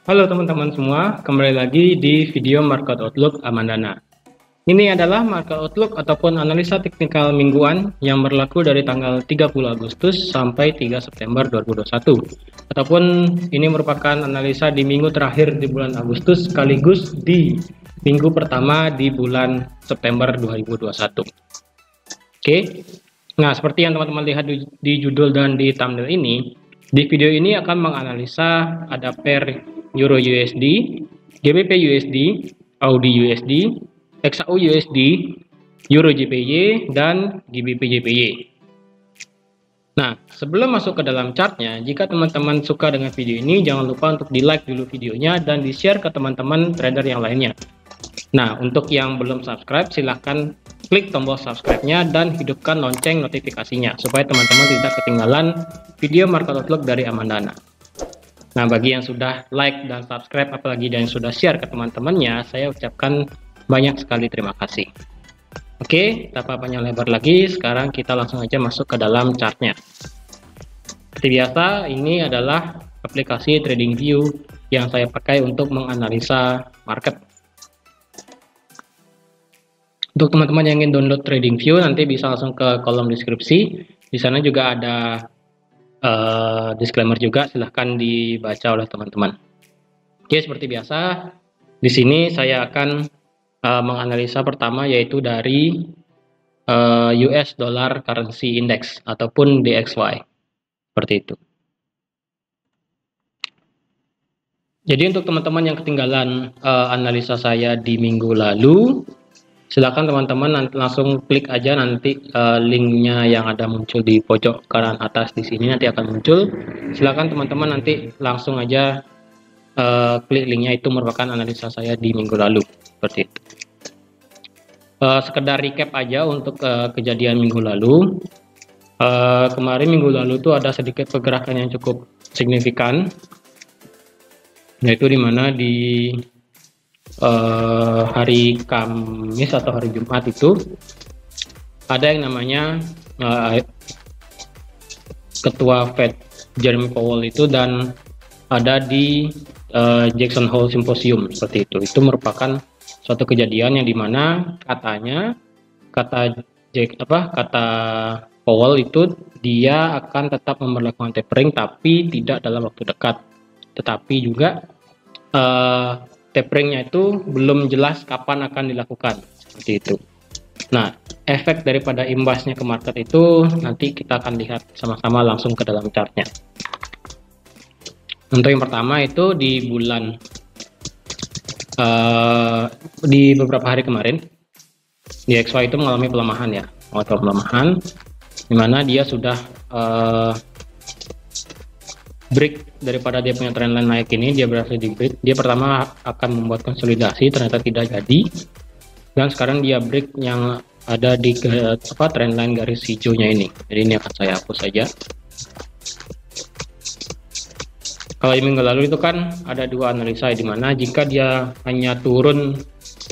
Halo teman-teman semua, kembali lagi di video Market Outlook Amandana. Ini adalah Market Outlook ataupun analisa teknikal mingguan yang berlaku dari tanggal 30 Agustus sampai 3 September 2021. Ataupun ini merupakan analisa di minggu terakhir di bulan Agustus sekaligus di minggu pertama di bulan September 2021. Oke. Nah, seperti yang teman-teman lihat di judul dan di thumbnail ini, di video ini akan menganalisa ada pair Euro USD, GBP USD, AUD USD, XAU USD, Euro JPY, dan GBP JPY. Nah, sebelum masuk ke dalam chartnya, jika teman-teman suka dengan video ini, jangan lupa untuk di-like dulu videonya dan di-share ke teman-teman trader yang lainnya. Nah, untuk yang belum subscribe, silahkan klik tombol subscribe-nya dan hidupkan lonceng notifikasinya supaya teman-teman tidak ketinggalan video Market Outlook dari Amandana. Nah, bagi yang sudah like dan subscribe, apalagi yang sudah share ke teman-temannya, saya ucapkan banyak sekali terima kasih. Oke, tanpa panjang lebar lagi, sekarang kita langsung aja masuk ke dalam chartnya. Seperti biasa, ini adalah aplikasi TradingView yang saya pakai untuk menganalisa market. Untuk teman-teman yang ingin download TradingView, nanti bisa langsung ke kolom deskripsi. Di sana juga ada disclaimer juga, silahkan dibaca oleh teman-teman. Oke, seperti biasa, di sini saya akan menganalisa pertama yaitu dari US Dollar Currency Index ataupun DXY, seperti itu. Jadi untuk teman-teman yang ketinggalan analisa saya di minggu lalu, silakan teman-teman langsung klik aja nanti linknya yang ada muncul di pojok kanan atas di sini nanti akan muncul. Silakan teman-teman nanti langsung aja klik linknya, itu merupakan analisa saya di minggu lalu seperti itu. Sekedar recap aja untuk kejadian minggu lalu. Kemarin minggu lalu tuh ada sedikit pergerakan yang cukup signifikan, yaitu dimana di hari Kamis atau hari Jumat itu ada yang namanya Ketua Fed Jerome Powell itu dan ada di Jackson Hole Symposium seperti itu. Itu merupakan suatu kejadian yang dimana katanya kata Powell itu dia akan tetap memperlakukan tapering tapi tidak dalam waktu dekat, tetapi juga taperingnya itu belum jelas kapan akan dilakukan seperti itu. Nah, efek daripada imbasnya ke market itu nanti kita akan lihat sama-sama langsung ke dalam chartnya. Untuk yang pertama itu di bulan di beberapa hari kemarin DXY itu mengalami pelemahan ya, pelemahan dimana dia sudah break daripada dia punya trendline naik ini, dia berhasil di break. Dia pertama akan membuat konsolidasi, ternyata tidak jadi, dan sekarang dia break yang ada di trendline garis hijaunya ini. Jadi ini akan saya hapus saja. Kalau di minggu lalu itu kan ada dua analisa di mana jika dia hanya turun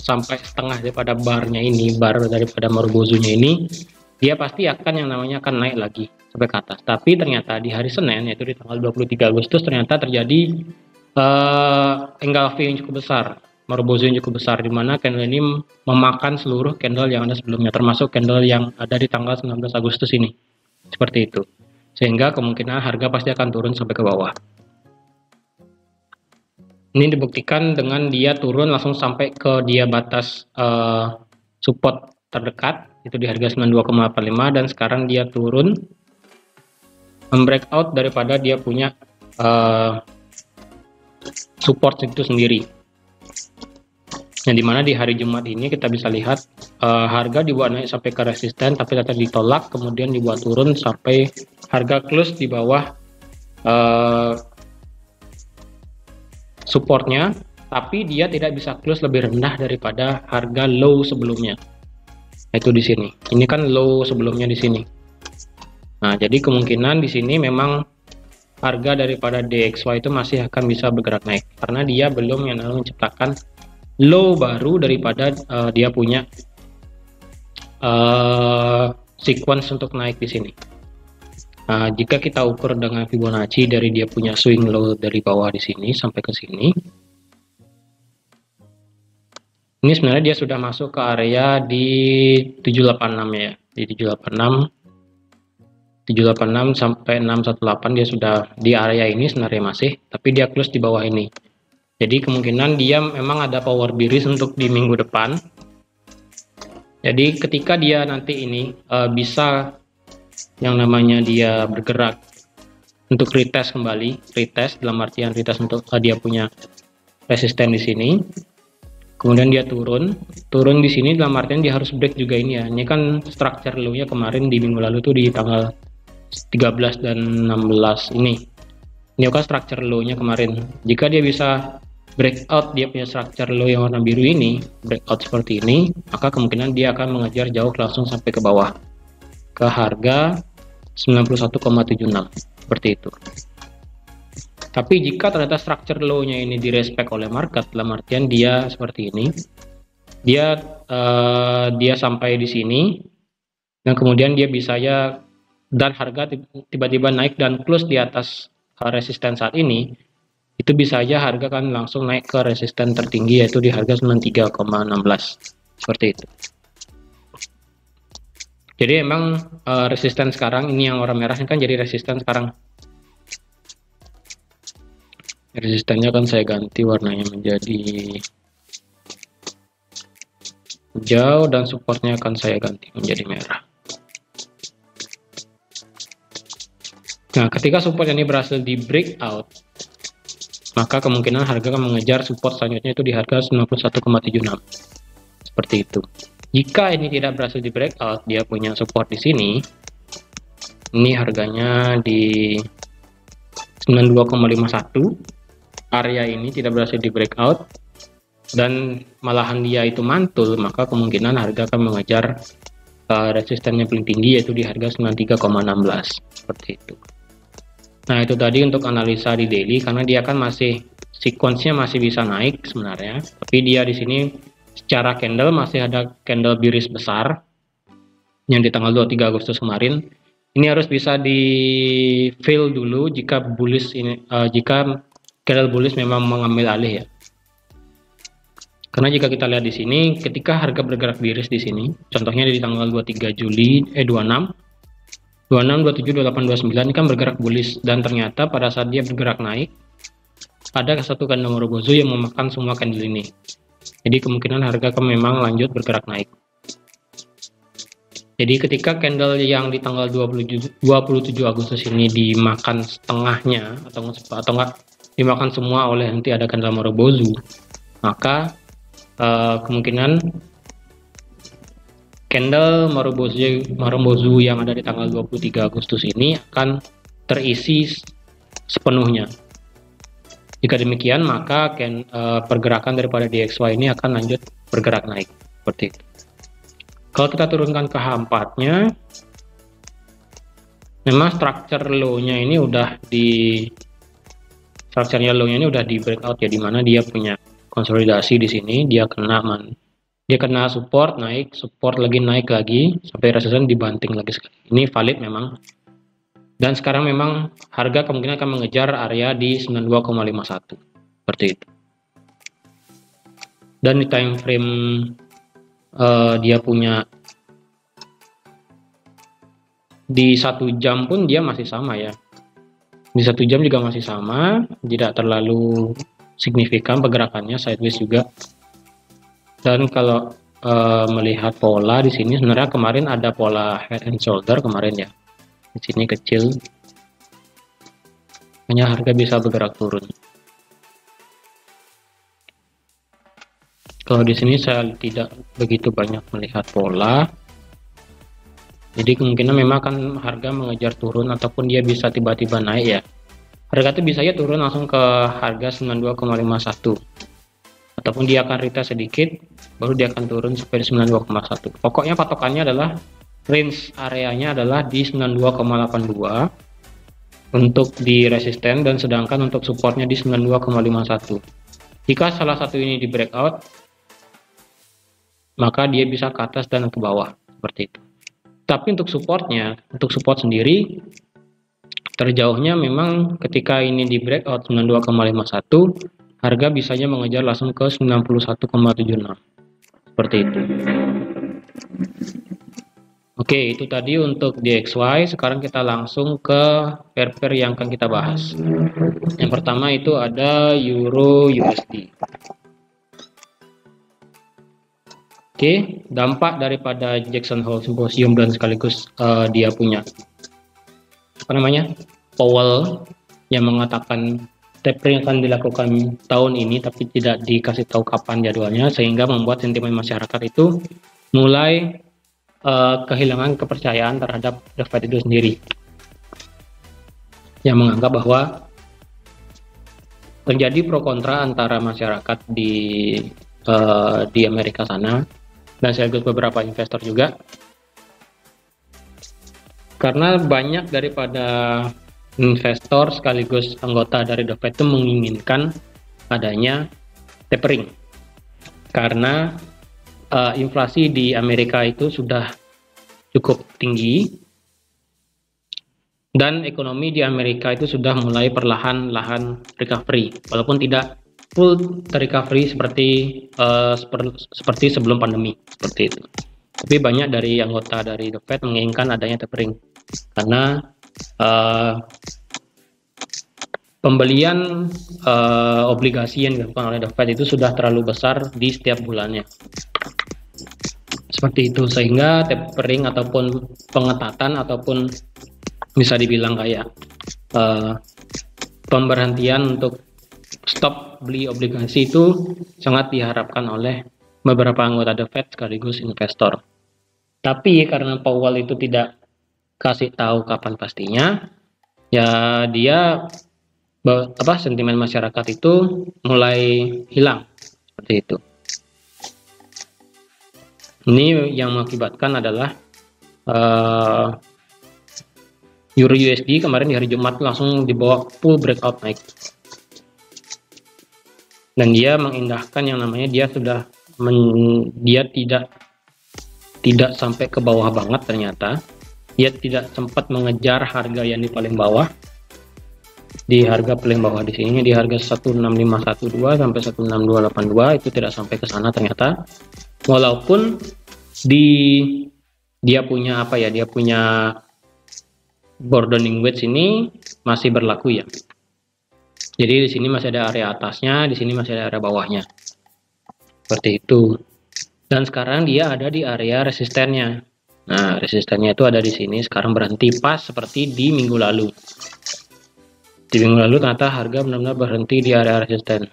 sampai setengah daripada barnya ini, bar daripada Marubozunya ini, dia pasti akan yang namanya akan naik lagi sampai ke atas. Tapi ternyata di hari Senin, yaitu di tanggal 23 Agustus, ternyata terjadi engulfing yang cukup besar, Marubozu yang cukup besar, di mana candle ini memakan seluruh candle yang ada sebelumnya, termasuk candle yang ada di tanggal 19 Agustus ini. Seperti itu. Sehingga kemungkinan harga pasti akan turun sampai ke bawah. Ini dibuktikan dengan dia turun langsung sampai ke dia batas support terdekat, itu di harga 92,85, dan sekarang dia turun membreakout daripada dia punya support itu sendiri. Yang dimana di hari Jumat ini kita bisa lihat harga dibuat naik sampai ke resisten, tapi ternyata ditolak, kemudian dibuat turun sampai harga close di bawah supportnya, tapi dia tidak bisa close lebih rendah daripada harga low sebelumnya. Itu di sini. Ini kan low sebelumnya di sini. Nah, jadi kemungkinan di sini memang harga daripada DXY itu masih akan bisa bergerak naik karena dia belum yang namanya menciptakan low baru daripada dia punya sequence untuk naik di sini. Nah, jika kita ukur dengan Fibonacci dari dia punya swing low dari bawah di sini sampai ke sini, ini sebenarnya dia sudah masuk ke area di 786 ya, di 786 sampai 618 dia sudah di area ini sebenarnya masih, tapi dia close di bawah ini. Jadi kemungkinan dia memang ada power bearish untuk di minggu depan. Jadi ketika dia nanti ini bisa yang namanya dia bergerak untuk retest kembali, retest dalam artian retest untuk dia punya resisten di sini, kemudian dia turun di sini dalam artian dia harus break juga ini ya. Ini kan structure low-nya kemarin di minggu lalu tuh di tanggal 13 dan 16 ini kan structure low-nya kemarin. Jika dia bisa breakout dia punya structure low yang warna biru ini, breakout seperti ini, maka kemungkinan dia akan mengejar jauh langsung sampai ke bawah ke harga 91,76 seperti itu. Tapi jika ternyata structure low-nya ini direspek oleh market, dalam artian dia seperti ini, dia sampai di sini dan kemudian dia bisa ya, dan harga tiba-tiba naik dan close di atas resisten saat ini, itu bisa aja harga kan langsung naik ke resisten tertinggi yaitu di harga 93,16 seperti itu. Jadi emang resisten sekarang ini yang warna merah ini kan jadi resisten sekarang. Resistennya kan saya ganti warnanya menjadi hijau dan supportnya akan saya ganti menjadi merah. Nah, ketika support ini berhasil di breakout, maka kemungkinan harga akan mengejar support selanjutnya itu di harga 91,76 seperti itu. Jika ini tidak berhasil di breakout, dia punya support di sini, ini harganya di 92,51, area ini tidak berhasil di breakout dan malahan dia itu mantul, maka kemungkinan harga akan mengejar resistennya paling tinggi yaitu di harga 93,16 seperti itu. Nah, itu tadi untuk analisa di daily, karena dia kan masih sequence-nya masih bisa naik sebenarnya, tapi dia di sini secara candle masih ada candle bearish besar yang di tanggal 23 Agustus kemarin. Ini harus bisa di fill dulu jika bullish ini jika candle bullish memang mengambil alih ya. Karena jika kita lihat di sini, ketika harga bergerak bearish di sini, contohnya di tanggal 23 Juli 26 27, 28, 29 ini kan bergerak bullish, dan ternyata pada saat dia bergerak naik ada satu candle Morobozu yang memakan semua candle ini. Jadi kemungkinan harga akan memang lanjut bergerak naik. Jadi ketika candle yang di tanggal 27 Agustus ini dimakan setengahnya atau enggak dimakan semua oleh nanti ada candle Morobozu, maka kemungkinan candle Morobozu yang ada di tanggal 23 Agustus ini akan terisi sepenuhnya. Jika demikian, maka pergerakan daripada DXY ini akan lanjut bergerak naik seperti itu. Kalau kita turunkan ke H4-nya, memang structure low-nya ini udah di breakout ya, dimana dia punya konsolidasi di sini, dia kena support, naik, support lagi, naik lagi, sampai resisten dibanting lagi sekali. Ini valid memang. Dan sekarang memang harga kemungkinan akan mengejar area di 92,51. Seperti itu. Dan di time frame dia punya di 1 jam pun dia masih sama ya. Di 1 jam juga masih sama, tidak terlalu signifikan pergerakannya, sideways juga. Dan kalau melihat pola di sini, sebenarnya kemarin ada pola head and shoulder kemarin ya. Di sini kecil, hanya harga bisa bergerak turun. Kalau di sini saya tidak begitu banyak melihat pola. Jadi kemungkinan memang akan harga mengejar turun ataupun dia bisa tiba-tiba naik ya. Harga itu bisa ya turun langsung ke harga 92,51. Ataupun dia akan retest sedikit, baru dia akan turun sampai 92,1. Pokoknya patokannya adalah range areanya adalah di 92,82 untuk di resisten, dan sedangkan untuk supportnya di 92,51. Jika salah satu ini di breakout, maka dia bisa ke atas dan ke bawah seperti itu. Tapi untuk support sendiri Terjauhnya memang ketika ini di breakout 92,51, harga bisanya mengejar langsung ke 91,76. Seperti itu. Oke, itu tadi untuk DXY. Sekarang kita langsung ke pair-pair yang akan kita bahas. Yang pertama itu ada Euro USD. Oke, dampak daripada Jackson Hole Symposium dan sekaligus dia punya Powell yang mengatakan tapering akan dilakukan tahun ini tapi tidak dikasih tahu kapan jadwalnya, sehingga membuat sentimen masyarakat itu mulai kehilangan kepercayaan terhadap The Fed itu sendiri, yang menganggap bahwa terjadi pro kontra antara masyarakat di Amerika sana dan sekaligus beberapa investor juga, karena banyak daripada investor sekaligus anggota dari The Fed itu menginginkan adanya tapering, karena inflasi di Amerika itu sudah cukup tinggi dan ekonomi di Amerika itu sudah mulai perlahan-lahan recovery, walaupun tidak full recovery seperti sebelum pandemi, seperti itu. Tapi banyak dari anggota dari The Fed menginginkan adanya tapering karena pembelian obligasi yang dilakukan oleh The Fed itu sudah terlalu besar di setiap bulannya. Seperti itu, sehingga tapering ataupun pengetatan ataupun bisa dibilang kayak pemberhentian untuk stop beli obligasi itu sangat diharapkan oleh beberapa anggota The Fed sekaligus investor. Tapi karena Powell itu tidak kasih tahu kapan pastinya, ya dia sentimen masyarakat itu mulai hilang seperti itu. Ini yang mengakibatkan adalah Euro USD kemarin di hari Jumat langsung dibawa full breakout naik, dan dia mengindahkan yang namanya dia tidak sampai ke bawah banget. Ternyata dia tidak sempat mengejar harga yang di paling bawah. Di harga paling bawah di sini di harga 16512 sampai 16282 itu tidak sampai ke sana ternyata, walaupun dia punya broadening wedge ini masih berlaku ya. Jadi di sini masih ada area atasnya, di sini masih ada area bawahnya. Seperti itu. Dan sekarang dia ada di area resistennya. Nah, resistennya itu ada di sini, sekarang berhenti pas seperti di minggu lalu. Di minggu lalu ternyata harga benar-benar berhenti di area resisten.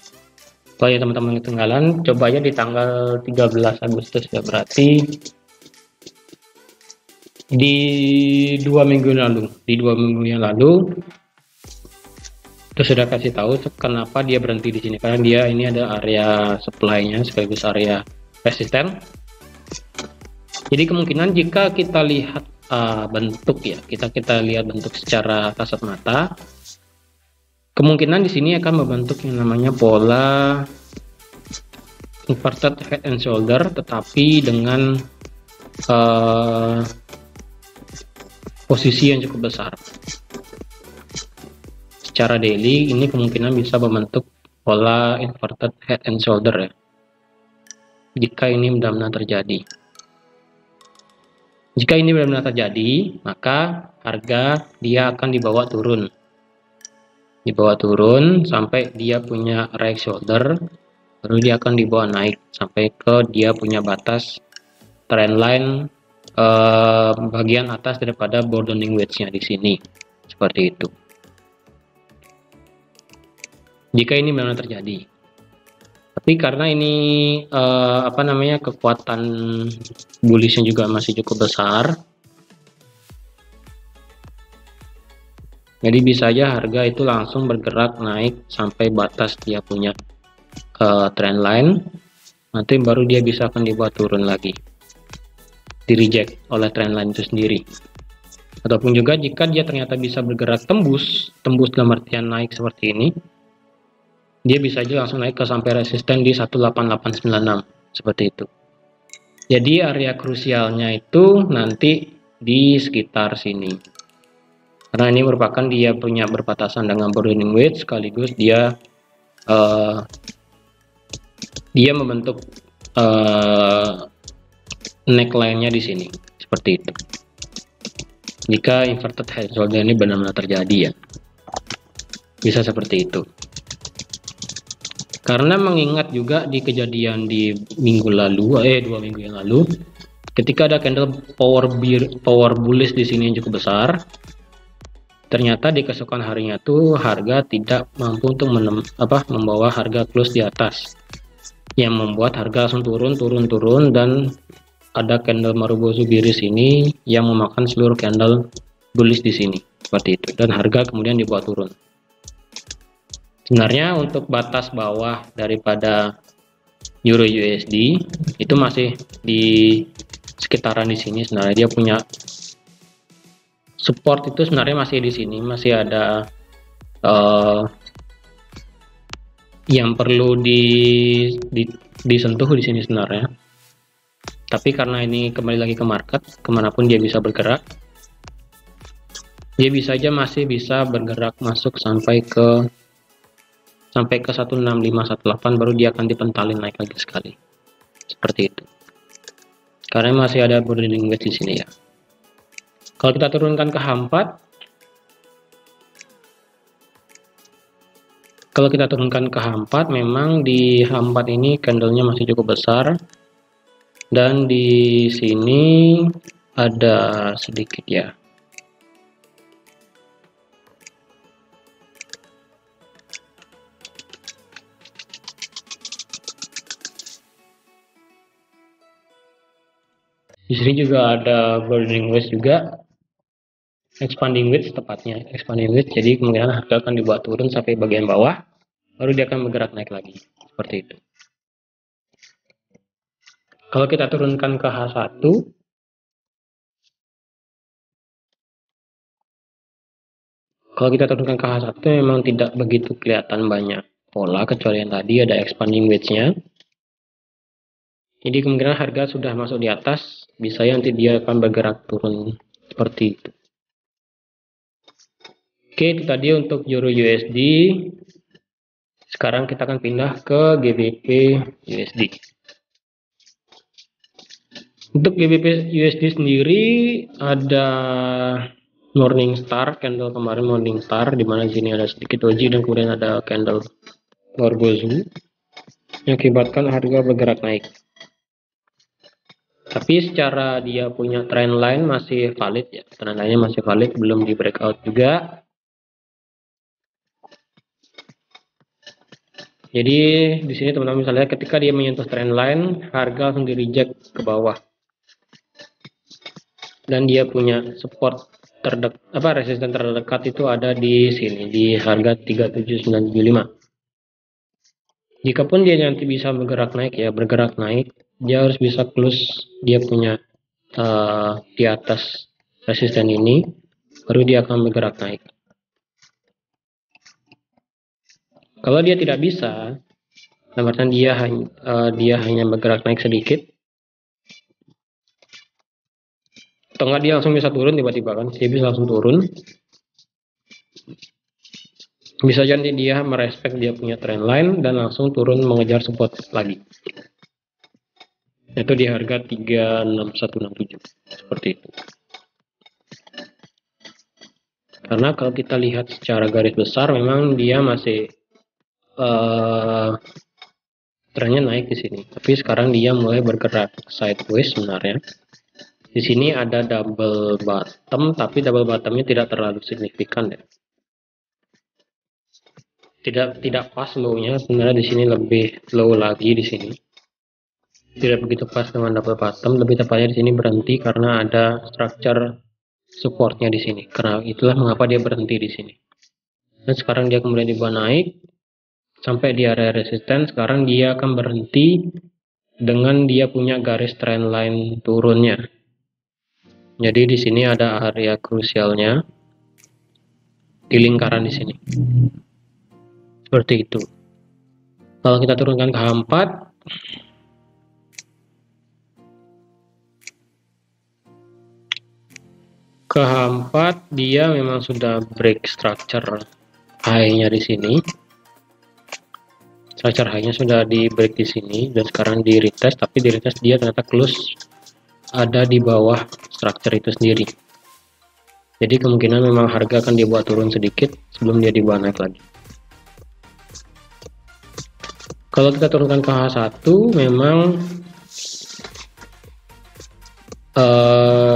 Kalau ya teman-teman ketinggalan, coba aja di tanggal 13 Agustus ya, berarti di 2 minggu yang lalu itu sudah kasih tahu kenapa dia berhenti di sini, karena dia ini ada area supply-nya sekaligus area resisten. Jadi kemungkinan jika kita lihat bentuk ya, kita lihat bentuk secara kasat mata, kemungkinan di sini akan membentuk yang namanya pola inverted head and shoulder, tetapi dengan posisi yang cukup besar. Secara daily ini kemungkinan bisa membentuk pola inverted head and shoulder ya, jika ini benar-benar terjadi. Jika ini benar-benar terjadi, maka harga dia akan dibawa turun sampai dia punya right shoulder, baru dia akan dibawa naik sampai ke dia punya batas trendline bagian atas daripada broadening wedge-nya di sini, seperti itu. Jika ini memang terjadi, tapi karena ini kekuatan bullishnya juga masih cukup besar, jadi bisa aja harga itu langsung bergerak naik sampai batas dia punya trendline, nanti baru dia bisa akan dibuat turun lagi, di reject oleh trendline itu sendiri. Ataupun juga jika dia ternyata bisa bergerak tembus dalam artian naik seperti ini, dia bisa aja langsung naik ke sampai resisten di 18896 seperti itu. Jadi area krusialnya itu nanti di sekitar sini, karena ini merupakan dia punya berbatasan dengan burning wedge, sekaligus dia membentuk neckline-nya di sini seperti itu. Jika inverted head shoulder ini benar-benar terjadi ya, bisa seperti itu. Karena mengingat juga di kejadian di minggu lalu, 2 minggu yang lalu, ketika ada candle power bullish di sini yang cukup besar, ternyata di keesokan harinya tuh harga tidak mampu untuk membawa harga close di atas, yang membuat harga langsung turun dan ada candle Marubozu biris ini yang memakan seluruh candle bullish di sini seperti itu, dan harga kemudian dibawa turun. Sebenarnya untuk batas bawah daripada Euro USD itu masih di sekitaran di sini. Sebenarnya dia punya support itu sebenarnya masih di sini, masih ada yang perlu disentuh di sini sebenarnya. Tapi karena ini kembali lagi ke market, kemanapun dia bisa bergerak, dia masih bisa bergerak masuk sampai ke 16518, baru dia akan dipentalin naik lagi sekali seperti itu, karena masih ada burning wedge di sini ya. Kalau kita turunkan ke H4, memang di H4 ini candlenya masih cukup besar, dan di sini ada sedikit ya, di sini juga ada burning wedge juga, expanding wedge tepatnya, jadi kemungkinan harga akan dibuat turun sampai bagian bawah, baru dia akan bergerak naik lagi seperti itu. Kalau kita turunkan ke H1, memang tidak begitu kelihatan banyak pola, kecuali yang tadi ada expanding wedge-nya. Jadi kemungkinan harga sudah masuk di atas, bisa ya nanti dia akan bergerak turun seperti itu. Oke, itu tadi untuk Euro USD. Sekarang kita akan pindah ke GBP USD. Untuk GBP USD sendiri ada Morningstar, candle kemarin Morningstar, di mana di sini ada sedikit doji dan kemudian ada candle Marubozu yang akibatkan harga bergerak naik. Tapi secara dia punya trend line masih valid ya, trend line-nya masih valid, belum di breakout juga. Jadi di sini teman-teman bisa lihat ketika dia menyentuh trend line, harga langsung di reject ke bawah. Dan dia punya support resisten terdekat itu ada di sini di harga 37975. Jikapun dia nanti bisa bergerak naik, dia harus bisa close dia punya di atas resisten ini, baru dia akan bergerak naik. Kalau dia tidak bisa, artinya dia hanya bergerak naik sedikit, atau enggak dia langsung bisa turun tiba-tiba kan, dia bisa langsung turun. Bisa jadi dia merespek dia punya trend line dan langsung turun mengejar support lagi. Itu di harga 36167 seperti itu. Karena kalau kita lihat secara garis besar memang dia masih trennya naik di sini. Tapi sekarang dia mulai bergerak sideways sebenarnya. Di sini ada double bottom, tapi double bottomnya tidak terlalu signifikan ya. Tidak pas low-nya, sebenarnya di sini lebih low lagi di sini. Tidak begitu pas dengan double bottom, lebih tepatnya di sini berhenti karena ada structure supportnya di sini. Karena itulah mengapa dia berhenti di sini. Dan sekarang dia kemudian dibawa naik sampai di area resisten. Sekarang dia akan berhenti dengan dia punya garis trend line turunnya. Jadi di sini ada area krusialnya di lingkaran di sini. Seperti itu. Kalau kita turunkan ke H4, Ke H4 dia memang sudah break structure high-nya di sini. Structure high-nya sudah di break di sini dan sekarang di retest, tapi di retest dia ternyata close ada di bawah structure itu sendiri. Jadi kemungkinan memang harga akan dibuat turun sedikit sebelum dia dibawa naik lagi. Kalau kita turunkan ke H1 memang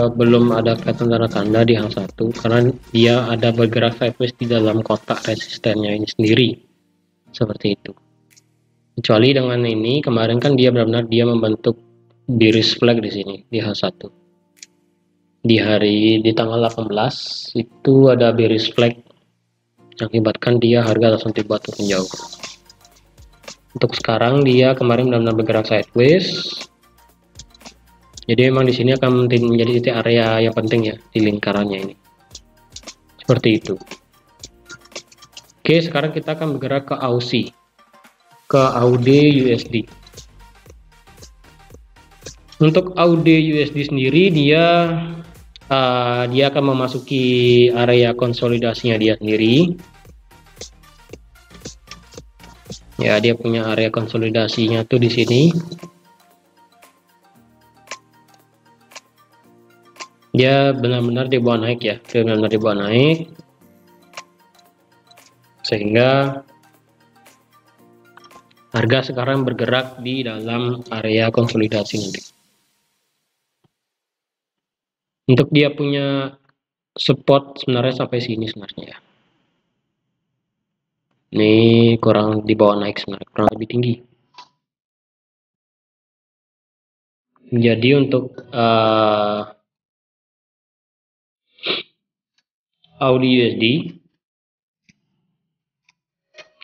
belum ada kelihatan tanda-tanda di H1 karena dia ada bergerak sideways di dalam kotak resistennya ini sendiri seperti itu. Kecuali dengan ini kemarin kan dia benar-benar dia membentuk bearish flag di sini di H1. Di tanggal 18 itu ada bearish flag yang akibatkan dia harga langsung tiba turun jauh. Untuk sekarang dia kemarin benar-benar bergerak sideways. Jadi memang di sini akan menjadi titik area yang penting ya di lingkarannya ini. Seperti itu. Oke, sekarang kita akan bergerak ke AUSI, ke AUD USD. Untuk AUD USD sendiri dia akan memasuki area konsolidasinya dia sendiri. Ya, dia punya area konsolidasinya tuh di sini. Dia benar-benar dibawa naik ya, dia benar-benar dibawa naik sehingga harga sekarang bergerak di dalam area konsolidasi nanti. Untuk dia punya support sebenarnya sampai sini sebenarnya ya. Ini kurang dibawa naik sebenarnya, kurang lebih tinggi. Jadi untuk AUD USD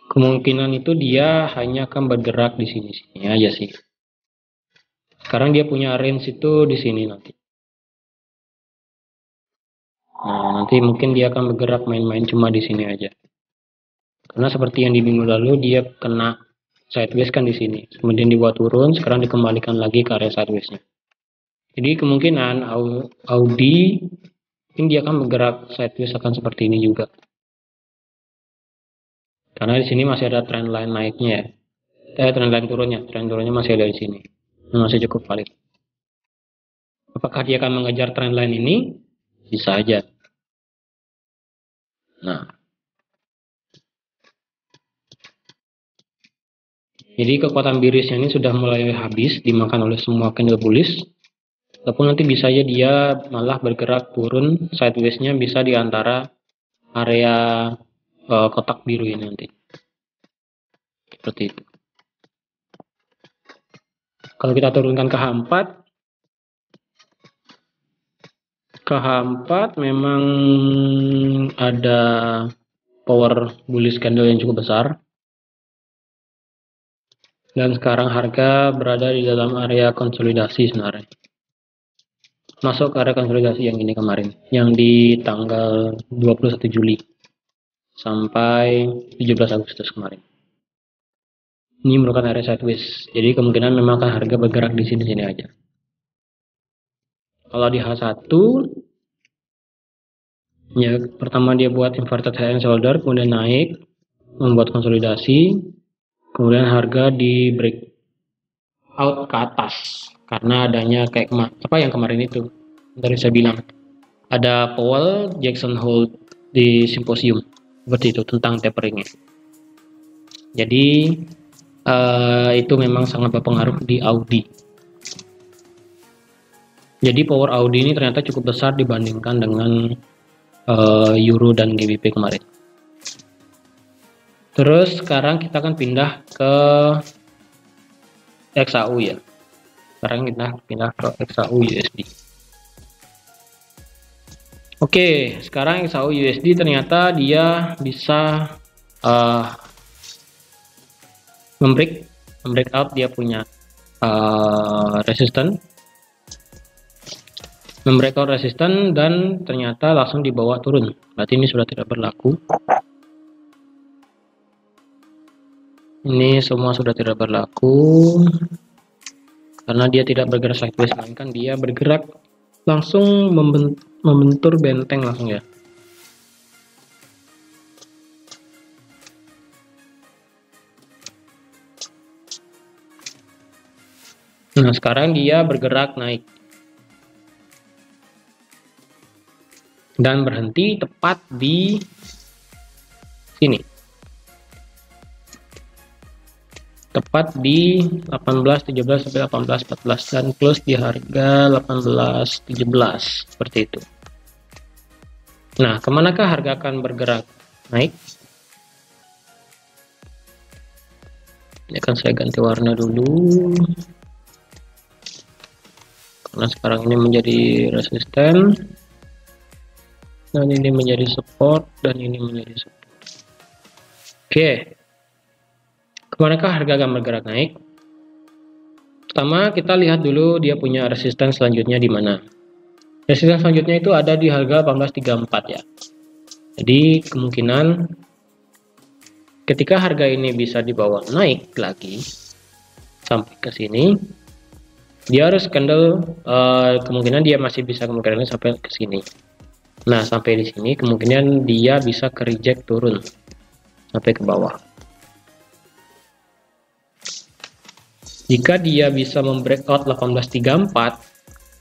kemungkinan itu dia hanya akan bergerak di sini aja sih. Sekarang dia punya range itu di sini nanti. Nah, nanti mungkin dia akan bergerak main-main cuma di sini aja. Karena seperti yang di minggu lalu dia kena sideways kan di sini. Kemudian dibuat turun, sekarang dikembalikan lagi ke area sideways-nya. Jadi kemungkinan Audi ini dia akan bergerak sideways akan seperti ini juga. Karena di sini masih ada trend line naiknya ya. Trend line turunnya masih ada di sini. Masih cukup valid. Apakah dia akan mengejar trend line ini? Bisa aja. Nah, jadi kekuatan bearishnya ini sudah mulai habis dimakan oleh semua candle bullish. Ataupun nanti bisa aja dia malah bergerak turun sideways-nya bisa di antara area kotak biru ini nanti. Seperti itu. Kalau kita turunkan ke H4 memang ada power bullish candle yang cukup besar. Dan sekarang harga berada di dalam area konsolidasi sebenarnya. Masuk ke area konsolidasi yang ini kemarin, yang di tanggal 21 Juli sampai 17 Agustus kemarin. Ini merupakan area sideways, jadi kemungkinan memang akan harga bergerak di sini-sini aja. Kalau di H1, ya pertama dia buat inverted head and shoulder, kemudian naik, membuat konsolidasi, kemudian harga di break out ke atas karena adanya kayak apa yang kemarin itu dari saya bilang ada Powell Jackson Hole di simposium seperti itu tentang taperingnya. Jadi itu memang sangat berpengaruh di Audi. Jadi power Audi ini ternyata cukup besar dibandingkan dengan Euro dan GBP kemarin. Terus sekarang kita akan pindah ke XAU ya. Sekarang kita pindah ke XAU USD. Oke, sekarang XAU USD ternyata dia bisa membreak out, dia punya resisten, membreak out resisten dan ternyata langsung dibawa turun. Berarti ini sudah tidak berlaku. Ini semua sudah tidak berlaku karena dia tidak bergerak sideways, melainkan dia bergerak langsung membentur benteng langsung ya. Nah, sekarang dia bergerak naik dan berhenti tepat di sini, tepat di 18.17 sampai 18.14 dan close di harga 18.17 seperti itu. Nah, kemanakah harga akan bergerak naik? Ini akan saya ganti warna dulu, karena sekarang ini menjadi resisten dan ini menjadi support dan ini menjadi support. Oke, kemanakah harga akan bergerak naik? Pertama, kita lihat dulu dia punya resisten selanjutnya di mana. Resisten selanjutnya itu ada di harga 18.34 ya. Jadi kemungkinan ketika harga ini bisa dibawa naik lagi sampai ke sini, dia harus candle, kemungkinan dia masih bisa kemungkinan sampai ke sini. Nah, sampai di sini kemungkinan dia bisa ke reject turun sampai ke bawah. Jika dia bisa membreakout 18.34,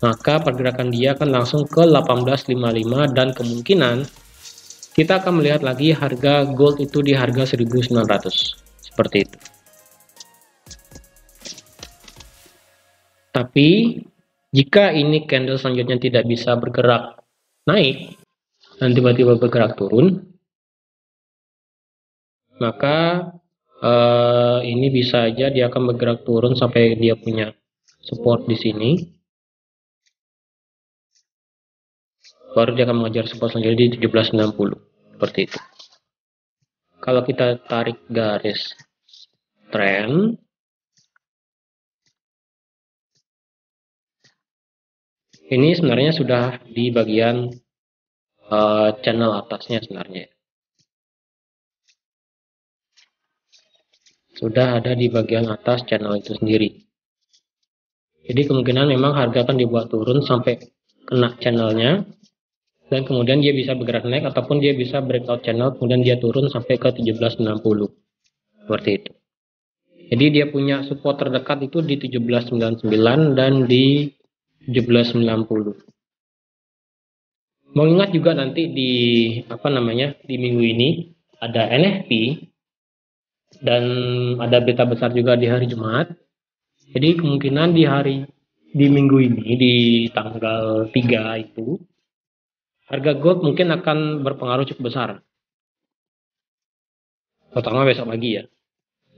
maka pergerakan dia akan langsung ke 18.55 dan kemungkinan kita akan melihat lagi harga gold itu di harga 1.900 seperti itu. Tapi jika ini candle selanjutnya tidak bisa bergerak naik dan tiba-tiba bergerak turun, maka ini bisa aja dia akan bergerak turun sampai dia punya support di sini, baru dia akan mengejar support selanjutnya di 17.60 seperti itu. Kalau kita tarik garis trend, ini sebenarnya sudah di bagian channel atasnya, sebenarnya sudah ada di bagian atas channel itu sendiri. Jadi kemungkinan memang harga akan dibuat turun sampai kena channelnya, dan kemudian dia bisa bergerak naik ataupun dia bisa breakout channel kemudian dia turun sampai ke 17.60 seperti itu. Jadi dia punya support terdekat itu di 17.99 dan di 17.90. Mau ingat juga nanti di di minggu ini ada NFP dan ada beta besar juga di hari Jumat. Jadi kemungkinan di minggu ini di tanggal 3 itu harga gold mungkin akan berpengaruh cukup besar. Terutama besok pagi ya.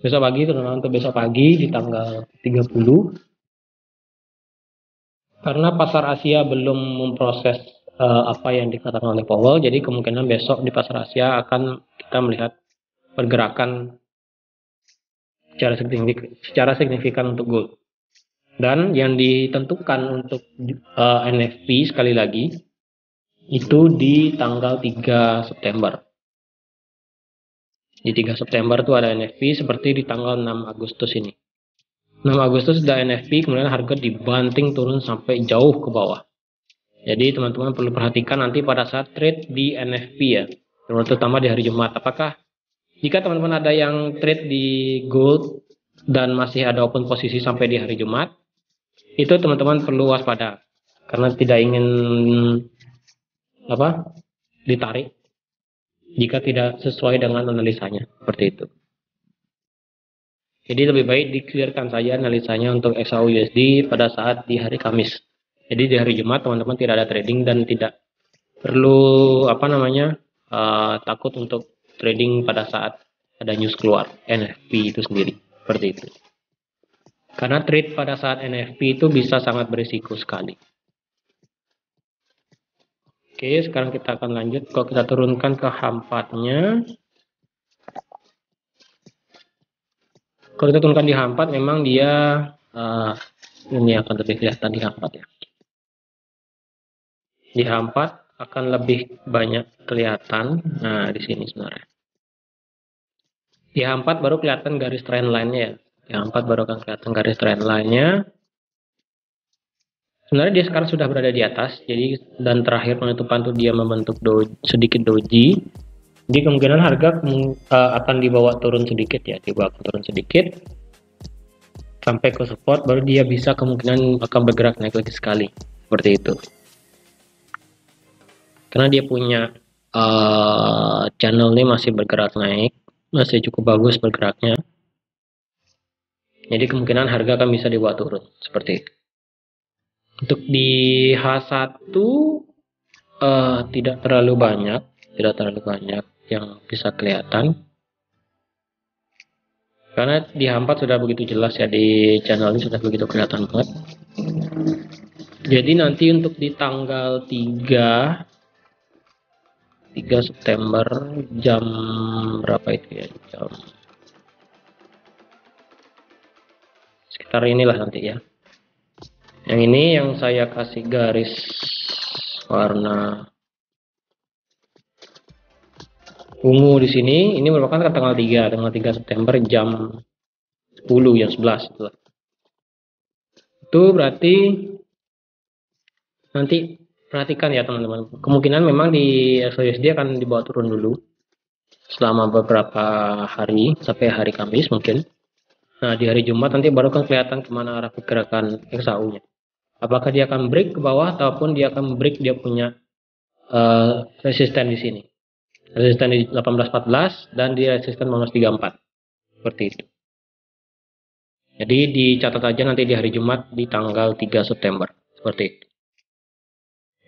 Besok pagi, terutama untuk besok pagi di tanggal 30. Karena pasar Asia belum memproses apa yang dikatakan oleh Powell, jadi kemungkinan besok di pasar Asia akan kita melihat pergerakan secara signifikan untuk gold. Dan yang ditentukan untuk NFP sekali lagi itu di tanggal 3 September. Di 3 September itu ada NFP seperti di tanggal 6 Agustus ini. 6 Agustus ada NFP, kemudian harga dibanting turun sampai jauh ke bawah. Jadi teman-teman perlu perhatikan nanti pada saat trade di NFP ya, terutama di hari Jumat. Apakah jika teman-teman ada yang trade di gold dan masih ada open posisi sampai di hari Jumat, itu teman-teman perlu waspada karena tidak ingin ditarik jika tidak sesuai dengan analisanya seperti itu. Jadi lebih baik di-clearkan saja analisanya untuk XAUUSD pada saat di hari Kamis. Jadi di hari Jumat teman-teman tidak ada trading dan tidak perlu takut untuk trading pada saat ada news keluar NFP itu sendiri seperti itu. Karena trade pada saat NFP itu bisa sangat berisiko sekali. Oke, sekarang kita akan lanjut. Kalau kita turunkan ke H4-nya, kalau kita turunkan di H4 memang dia ini akan lebih kelihatan di H4 ya. Di H4 akan lebih banyak kelihatan. Nah, di sini sebenarnya. Di H4 baru kelihatan garis trend line-nya ya. Di H4 baru akan kelihatan garis trend line-nya. Sebenarnya dia sekarang sudah berada di atas, jadi dan terakhir penutupan tuh dia membentuk sedikit doji. Jadi kemungkinan harga akan dibawa turun sedikit ya, dibawa turun sedikit sampai ke support, baru dia bisa kemungkinan akan bergerak naik lagi sekali, seperti itu. Karena dia punya channel ini masih bergerak naik, masih cukup bagus bergeraknya. Jadi kemungkinan harga akan bisa dibawa turun, seperti itu. Untuk di H1 tidak terlalu banyak, yang bisa kelihatan. Karena di H4 sudah begitu jelas ya, di channel ini sudah begitu kelihatan banget. Jadi nanti untuk di tanggal 3 September jam berapa itu ya, jam sekitar inilah nanti ya. Yang ini yang saya kasih garis warna ungu di sini, ini merupakan tanggal 3 September jam 10 jam 11 itulah. Itu berarti nanti perhatikan ya teman-teman, kemungkinan memang di SOSD akan dibawa turun dulu selama beberapa hari sampai hari Kamis mungkin. Nah di hari Jumat nanti baru akan kelihatan kemana arah pergerakan XAU nya, apakah dia akan break ke bawah ataupun dia akan break dia punya resisten di sini, resisten di 1814 dan di resisten 1834 seperti itu. Jadi dicatat aja nanti di hari Jumat di tanggal 3 September seperti itu.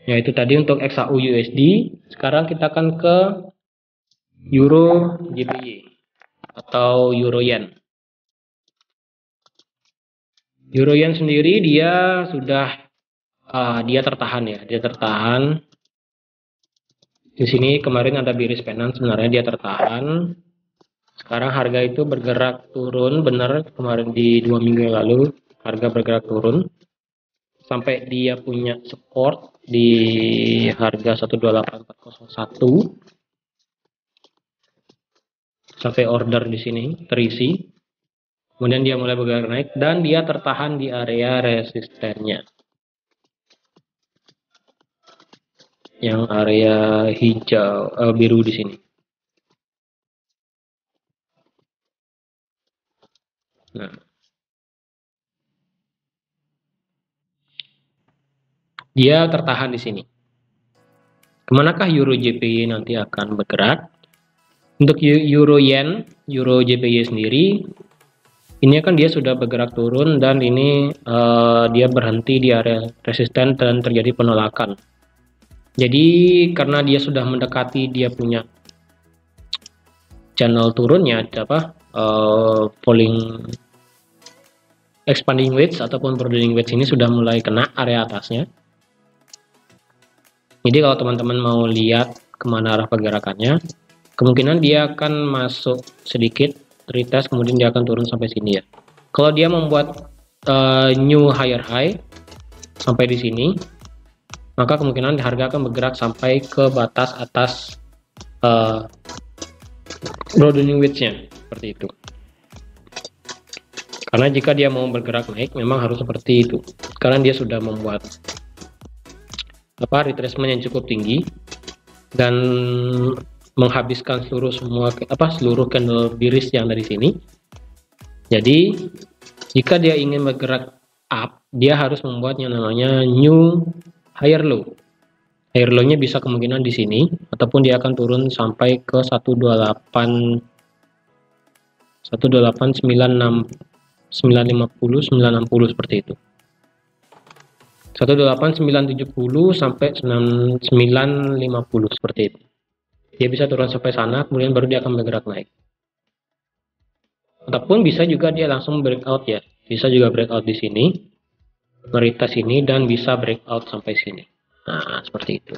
Ya itu tadi untuk XAU USD. Sekarang kita akan ke Euro JPY atau Euro Yen. Euro Yen sendiri dia sudah dia tertahan ya, dia tertahan. Di sini kemarin ada biris penan, sebenarnya dia tertahan. Sekarang harga itu bergerak turun, benar kemarin di 2 minggu yang lalu harga bergerak turun sampai dia punya support di harga 128401 sampai order di sini terisi. Kemudian dia mulai bergerak naik dan dia tertahan di area resistennya. Yang area hijau biru di sini. Nah, dia tertahan di sini. Kemanakah Euro JPY nanti akan bergerak? Untuk Euro Yen, Euro JPY sendiri, ini kan dia sudah bergerak turun dan ini dia berhenti di area resisten dan terjadi penolakan. Jadi karena dia sudah mendekati dia punya channel turunnya, falling expanding wedge ataupun broadening wedge ini sudah mulai kena area atasnya. Jadi kalau teman-teman mau lihat kemana arah pergerakannya, kemungkinan dia akan masuk sedikit retest, kemudian dia akan turun sampai sini ya. Kalau dia membuat new higher high sampai di sini, maka kemungkinan harga akan bergerak sampai ke batas atas broadening wedge-nya seperti itu. Karena jika dia mau bergerak naik memang harus seperti itu. Sekarang dia sudah membuat retracement yang cukup tinggi dan menghabiskan seluruh candle biris yang dari sini. Jadi jika dia ingin bergerak up, dia harus membuat yang namanya new higher low. Higher low-nya bisa kemungkinan di sini ataupun dia akan turun sampai ke 128 950 seperti itu. 18970 sampai 9950 seperti itu. Dia bisa turun sampai sana, kemudian baru dia akan bergerak naik. Ataupun bisa juga dia langsung breakout ya. Bisa juga breakout di sini, meretest ini dan bisa breakout sampai sini. Nah, seperti itu.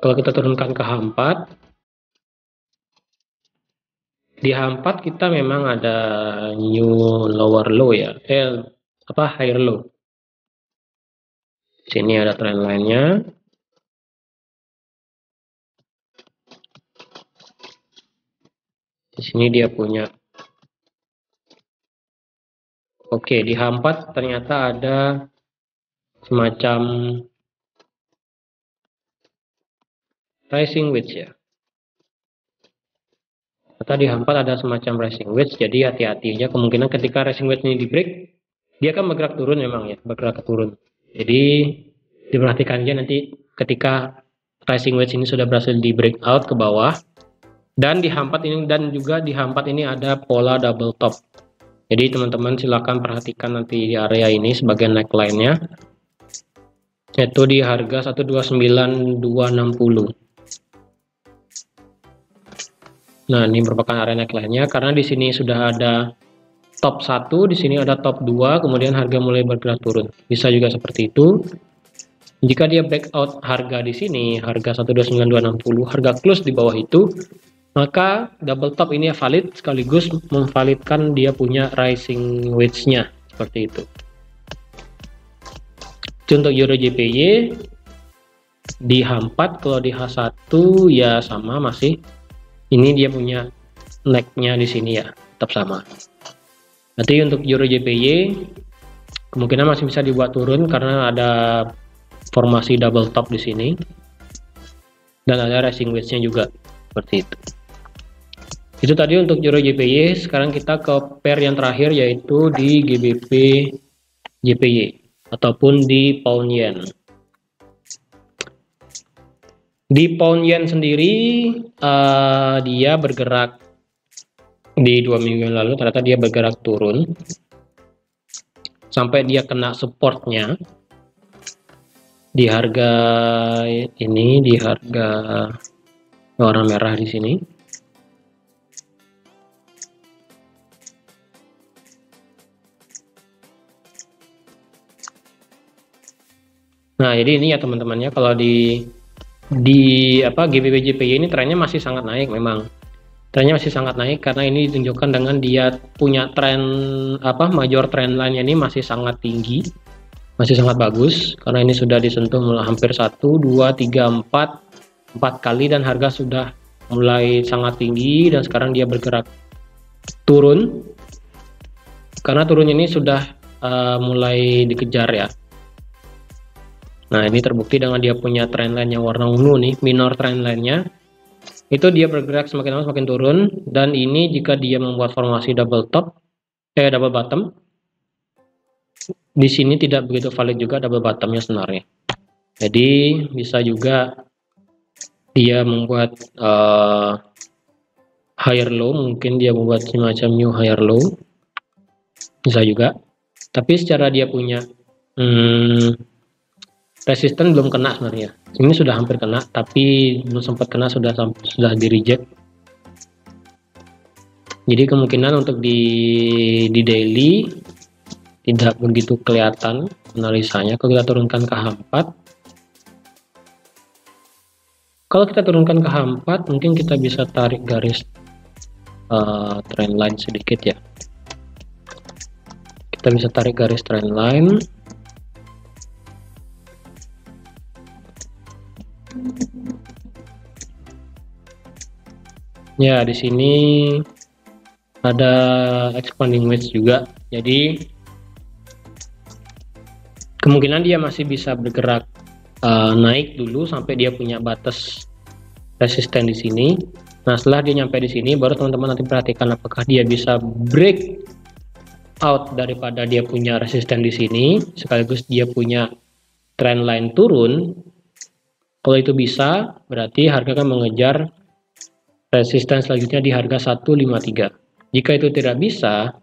Kalau kita turunkan ke H4, di H4 kita memang ada new lower low ya, higher low. Sini ada trend line-nya. Di sini dia punya Oke, di H4 ternyata ada semacam rising wedge ya. Ternyata di H4 ada semacam rising wedge, jadi hati-hati aja, kemungkinan ketika rising wedge ini di break, dia akan bergerak turun memang ya, bergerak turun. Jadi diperhatikan aja nanti ketika rising wedge ini sudah berhasil di breakout ke bawah, dan di H4 ini, dan juga di H4 ini ada pola double top. Jadi teman-teman silakan perhatikan nanti di area ini sebagai neckline-nya, yaitu di harga 129260. Nah, ini merupakan area neckline-nya karena di sini sudah ada top 1, di sini ada top 2, kemudian harga mulai bergerak turun. Bisa juga seperti itu. Jika dia breakout harga di sini, harga 129260, harga close di bawah itu, maka double top ini valid sekaligus memvalidkan dia punya rising wedge-nya, seperti itu. Untuk Euro JPY di H4, kalau di H1 ya sama, masih ini dia punya neck-nya di sini ya, tetap sama. Nanti untuk Euro JPY kemungkinan masih bisa dibuat turun karena ada formasi double top di sini dan ada rising wedge-nya juga, seperti itu. Itu tadi untuk Euro JPY. Sekarang kita ke pair yang terakhir, yaitu di GBP JPY ataupun di Pound Yen. Di Pound Yen sendiri dia bergerak di 2 minggu yang lalu, ternyata dia bergerak turun sampai dia kena supportnya di harga ini, di harga warna merah di sini. Nah, jadi ini ya teman-temannya, kalau di GBP JPY ini trennya masih sangat naik memang. Trennya masih sangat naik karena ini ditunjukkan dengan dia punya tren major trend line ini masih sangat tinggi. Masih sangat bagus karena ini sudah disentuh mulai hampir 1 2 3 4 kali dan harga sudah mulai sangat tinggi dan sekarang dia bergerak turun. Karena turun ini sudah mulai dikejar ya. Nah, ini terbukti dengan dia punya trendline yang warna ungu nih, minor trendline-nya. Itu dia bergerak semakin lama semakin turun, dan ini jika dia membuat formasi double bottom. Di sini tidak begitu valid juga double bottomnya sebenarnya. Jadi bisa juga dia membuat higher low, mungkin dia membuat semacam new higher low. Bisa juga. Tapi secara dia punya resisten belum kena sebenarnya. Ini sudah hampir kena, tapi belum sempat kena, sudah di reject. Jadi kemungkinan untuk di daily tidak begitu kelihatan analisanya. Kalau kita turunkan ke H4, mungkin kita bisa tarik garis trendline sedikit ya. Kita bisa tarik garis trendline. Ya, di sini ada expanding wedge juga. Jadi kemungkinan dia masih bisa bergerak naik dulu sampai dia punya batas resisten di sini. Nah, setelah dia nyampe di sini, baru teman-teman nanti perhatikan apakah dia bisa break out daripada dia punya resisten di sini, sekaligus dia punya trend line turun. Kalau itu bisa, berarti harga akan mengejar resisten selanjutnya di harga 153. Jika itu tidak bisa,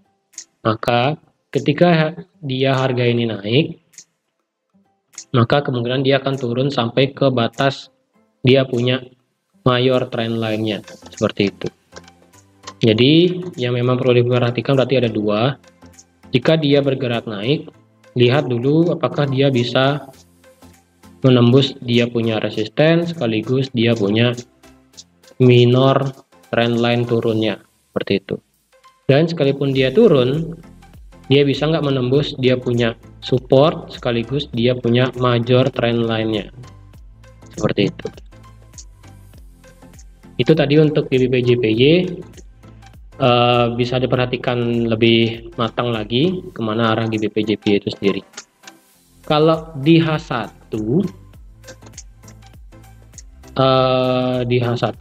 maka ketika dia harga ini naik, maka kemungkinan dia akan turun sampai ke batas dia punya mayor trend line-nya, seperti itu. Jadi yang memang perlu diperhatikan berarti ada dua. Jika dia bergerak naik, lihat dulu apakah dia bisa menembus dia punya resisten sekaligus dia punya minor trendline turunnya, seperti itu. Dan sekalipun dia turun, dia bisa nggak menembus dia punya support sekaligus dia punya major trendline-nya, seperti itu. Itu tadi untuk GBP JPY. bisa diperhatikan lebih matang lagi kemana arah GBP JPY itu sendiri. Kalau di H1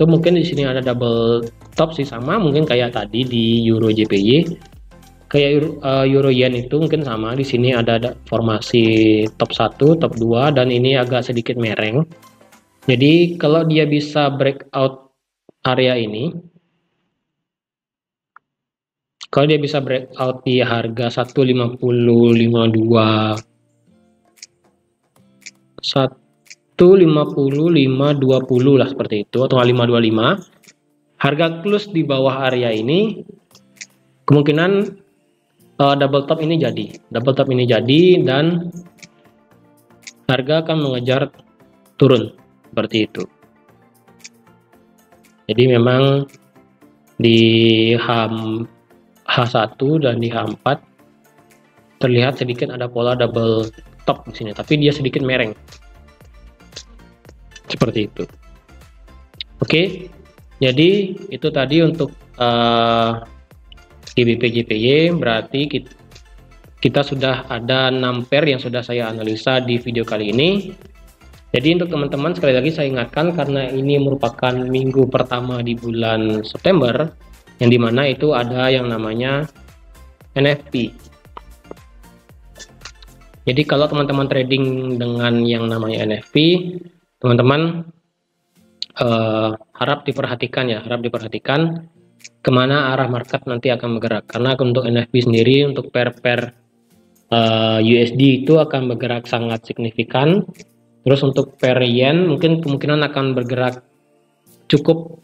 mungkin di sini ada double top sih, sama mungkin kayak tadi di Euro JPY. Kayak Euro Yen itu mungkin sama, di sini ada formasi top 1, top 2, dan ini agak sedikit mereng. Jadi kalau dia bisa breakout area ini, kalau dia bisa breakout di harga 150.52, 150.520 lah seperti itu, atau 525, harga close di bawah area ini kemungkinan double top ini jadi, dan harga akan mengejar turun seperti itu. Jadi memang di H1 dan di H4 terlihat sedikit ada pola double top di sini, tapi dia sedikit mereng seperti itu. Oke, jadi itu tadi untuk GBP JPY. Berarti kita sudah ada 6 pair yang sudah saya analisa di video kali ini. Jadi untuk teman-teman, sekali lagi saya ingatkan, karena ini merupakan minggu pertama di bulan September, yang dimana itu ada yang namanya NFP. Jadi kalau teman-teman trading dengan yang namanya NFP, teman-teman harap diperhatikan kemana arah market nanti akan bergerak. Karena untuk NFP sendiri, untuk pair-pair USD itu akan bergerak sangat signifikan. Terus untuk pair yen mungkin kemungkinan akan bergerak cukup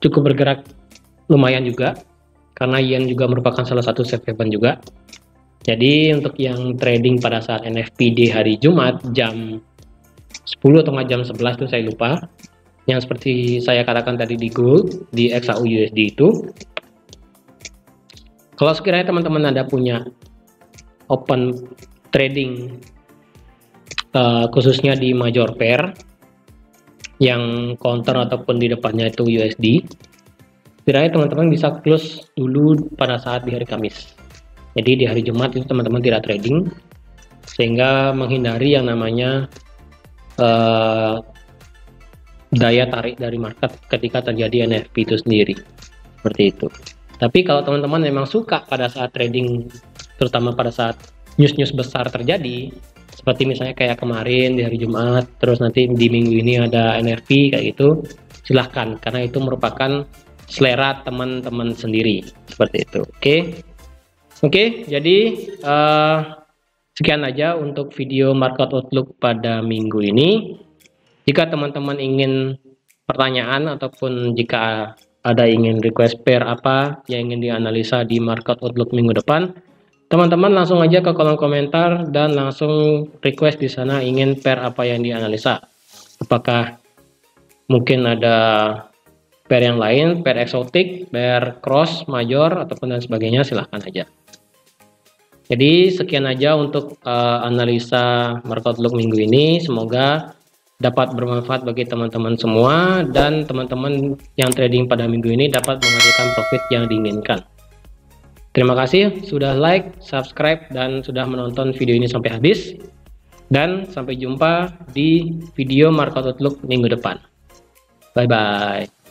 bergerak lumayan juga, karena yen juga merupakan salah satu safe haven juga. Jadi untuk yang trading pada saat NFP di hari Jumat jam 10 atau jam 11 itu saya lupa, yang seperti saya katakan tadi di gold, di XAU USD itu, kalau sekiranya teman-teman Anda punya open trading khususnya di major pair yang counter ataupun di depannya itu USD, sekiranya teman-teman bisa close dulu pada saat di hari Kamis. Jadi di hari Jumat itu teman-teman tidak trading, sehingga menghindari yang namanya daya tarik dari market ketika terjadi NFP itu sendiri, seperti itu. Tapi kalau teman-teman memang suka pada saat trading, terutama pada saat news-news besar terjadi, seperti misalnya kayak kemarin di hari Jumat, terus nanti di minggu ini ada NFP kayak gitu, silahkan, karena itu merupakan selera teman-teman sendiri, seperti itu. Oke, jadi sekian aja untuk video market outlook pada minggu ini. Jika teman-teman ingin pertanyaan ataupun jika ada ingin request pair apa yang ingin dianalisa di market outlook minggu depan, teman-teman langsung aja ke kolom komentar dan langsung request di sana ingin pair apa yang dianalisa. Apakah mungkin ada pair yang lain, pair eksotik, pair cross, major, ataupun dan sebagainya, silahkan aja. Jadi sekian aja untuk analisa market outlook minggu ini. Semoga dapat bermanfaat bagi teman-teman semua, dan teman-teman yang trading pada minggu ini dapat menghasilkan profit yang diinginkan. Terima kasih sudah like, subscribe, dan sudah menonton video ini sampai habis. Dan sampai jumpa di video market outlook minggu depan. Bye-bye.